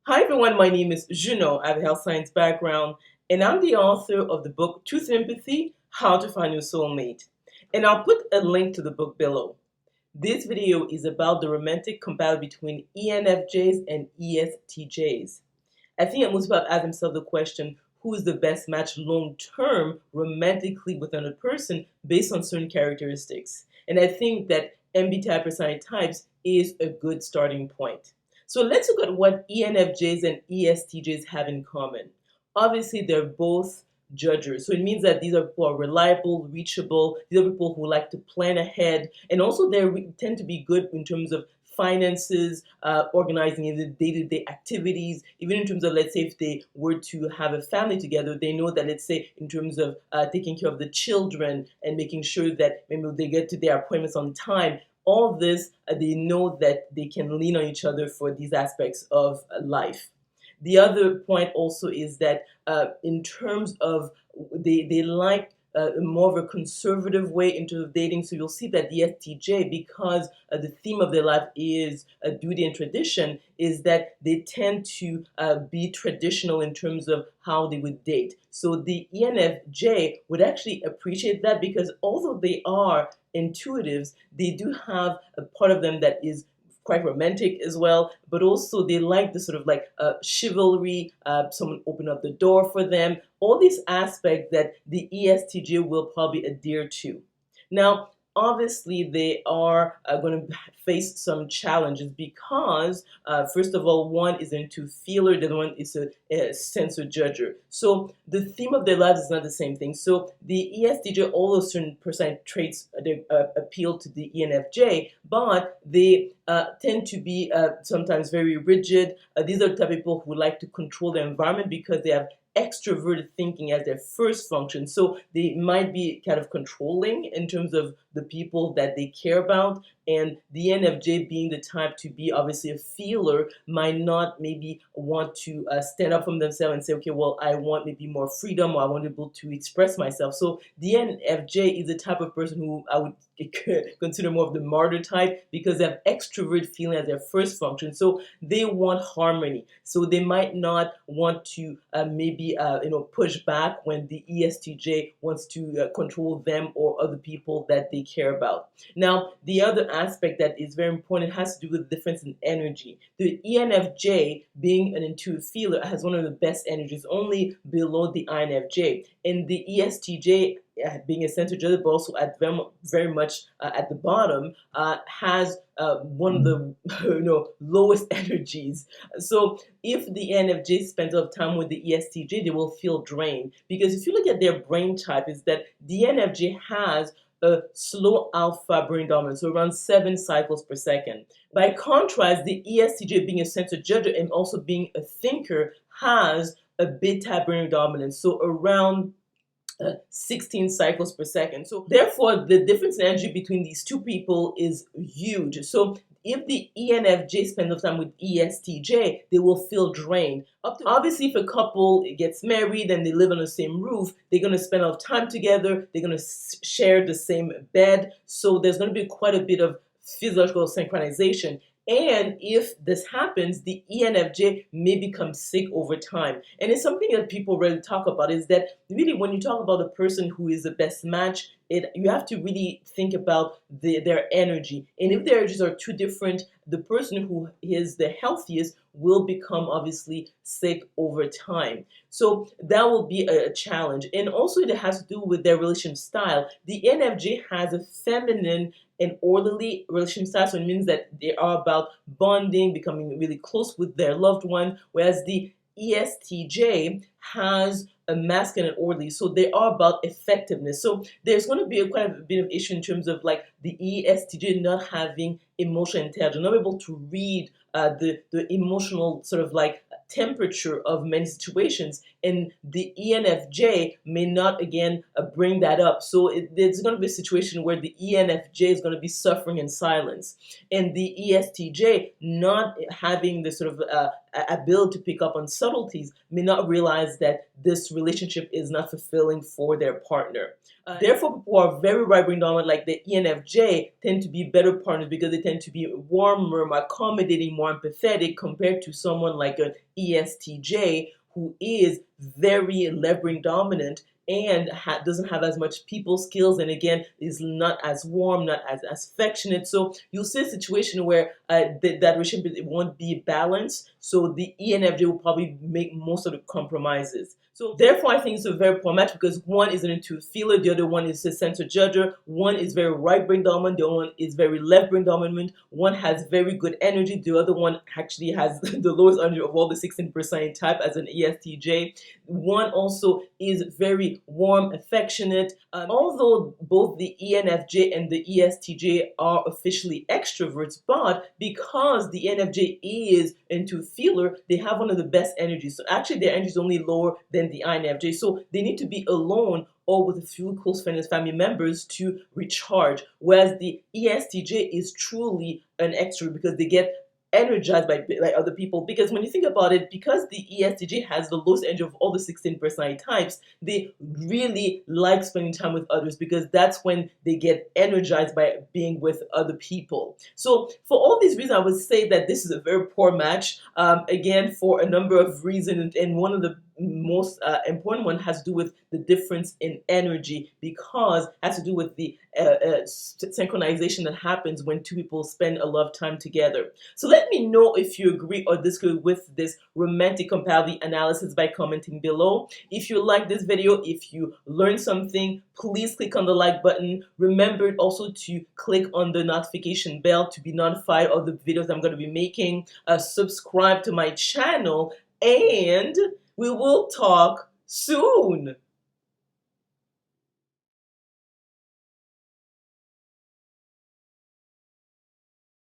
Hi everyone, my name is Junon. I have a health science background, and I'm the author of the book Truth and Empathy: How to Find Your Soulmate. And I'll put a link to the book below. This video is about the romantic compatibility between ENFJs and ESTJs. I think most people have asked themselves the question, who is the best match long-term romantically with another person based on certain characteristics? And I think that MBTI personality types is a good starting point. So let's look at what ENFJs and ESTJs have in common. Obviously, they're both judgers. So it means that these are people who are reliable, reachable. These are people who like to plan ahead. And also they tend to be good in terms of finances, organizing the day-to-day activities, even in terms of, let's say, if they were to have a family together, they know that, let's say, in terms of taking care of the children and making sure that maybe they get to their appointments on time. All this, they know that they can lean on each other for these aspects of life. The other point also is that in terms of they like more of a conservative way into dating. So you'll see that the ESTJ, because the theme of their life is duty and tradition, is that they tend to be traditional in terms of how they would date. So the ENFJ would actually appreciate that, because although they are intuitives, they do have a part of them that is quite romantic as well, but also they like the sort of like chivalry, someone open up the door for them, all these aspects that the ESTJ will probably adhere to. Now, obviously, they are going to face some challenges because, first of all, one is into feeler, the other one is a sensor judger. So the theme of their lives is not the same thing. So the ESTJ, all those certain personality traits appeal to the ENFJ, but they tend to be sometimes very rigid. These are the type of people who like to control their environment because they have extroverted thinking as their first function. So they might be kind of controlling in terms of the people that they care about. And the ENFJ, being the type to be obviously a feeler, might not maybe want to stand up for themselves and say, okay, well, I want maybe more freedom, or I want to be able to express myself. So the ENFJ is the type of person who I would consider more of the martyr type, because they have extrovert feeling as their first function. So they want harmony. So they might not want to maybe push back when the ESTJ wants to control them or other people that they care about. Now, the other aspect that is very important has to do with the difference in energy. The ENFJ, being an intuitive feeler, has one of the best energies, only below the INFJ. And the ESTJ, being a center judge, but also at very much at the bottom, has one of the lowest energies. So if the ENFJ spends a lot of time with the ESTJ, they will feel drained, because if you look at their brain type, is that the ENFJ has a slow alpha brain dominance, so around 7 cycles per second. By contrast, the ESTJ, being a center judger and also being a thinker, has a beta brain dominance, so around 16 cycles per second. So therefore, the difference in energy between these two people is huge. So if the ENFJ spends enough time with ESTJ, they will feel drained. Obviously, if a couple gets married and they live on the same roof, they're going to spend a lot of time together. They're going to share the same bed. So there's going to be quite a bit of physiological synchronization. And if this happens, the ENFJ may become sick over time. And it's something that people really talk about, is that really when you talk about the person who is the best match, you have to really think about their energy. And if their energies are too different, the person who is the healthiest will become obviously sick over time. So that will be a challenge. And also it has to do with their relationship style. The ENFJ has a feminine and orderly relationship style, so it means that they are about bonding, becoming really close with their loved one, whereas the ESTJ has a masculine and orderly, so they are about effectiveness. So there's going to be quite a bit of issue in terms of like the ESTJ not having emotional intelligence, not able to read the emotional sort of like temperature of many situations, and the ENFJ may not again bring that up. So there's going to be a situation where the ENFJ is going to be suffering in silence, and the ESTJ, not having the sort of ability to pick up on subtleties, may not realize that this relationship is not fulfilling for their partner. Therefore, people who are very right brain dominant, like the ENFJ, tend to be better partners because they tend to be warmer, more accommodating, more empathetic compared to someone like an ESTJ who is very left brain dominant and doesn't have as much people skills, and again is not as warm, not as affectionate. So you'll see a situation where that relationship won't be balanced, so the ENFJ will probably make most of the compromises. So therefore, I think it's a very poor match because one is an intuitive feeler, the other one is a sensor judger. One is very right brain dominant, the other one is very left brain dominant. One has very good energy, the other one actually has the lowest energy of all the 16% type as an ESTJ. One also is very warm, affectionate. Although both the ENFJ and the ESTJ are officially extroverts, but because the ENFJ is into feeler, they have one of the best energies. So actually their energy is only lower than the INFJ. So they need to be alone or with a few close friends and family members to recharge. Whereas the ESTJ is truly an extrovert because they get energized by other people. Because when you think about it, because the ESTJ has the lowest energy of all the 16 personality types, they really like spending time with others because that's when they get energized by being with other people. So for all these reasons, I would say that this is a very poor match, again, for a number of reasons, and one of the most important one has to do with the difference in energy, because it has to do with the synchronization that happens when two people spend a lot of time together. So let me know if you agree or disagree with this romantic compatibility analysis by commenting below. If you like this video, if you learned something, please click on the like button. Remember also to click on the notification bell to be notified of the videos I'm going to be making. Subscribe to my channel, and we will talk soon.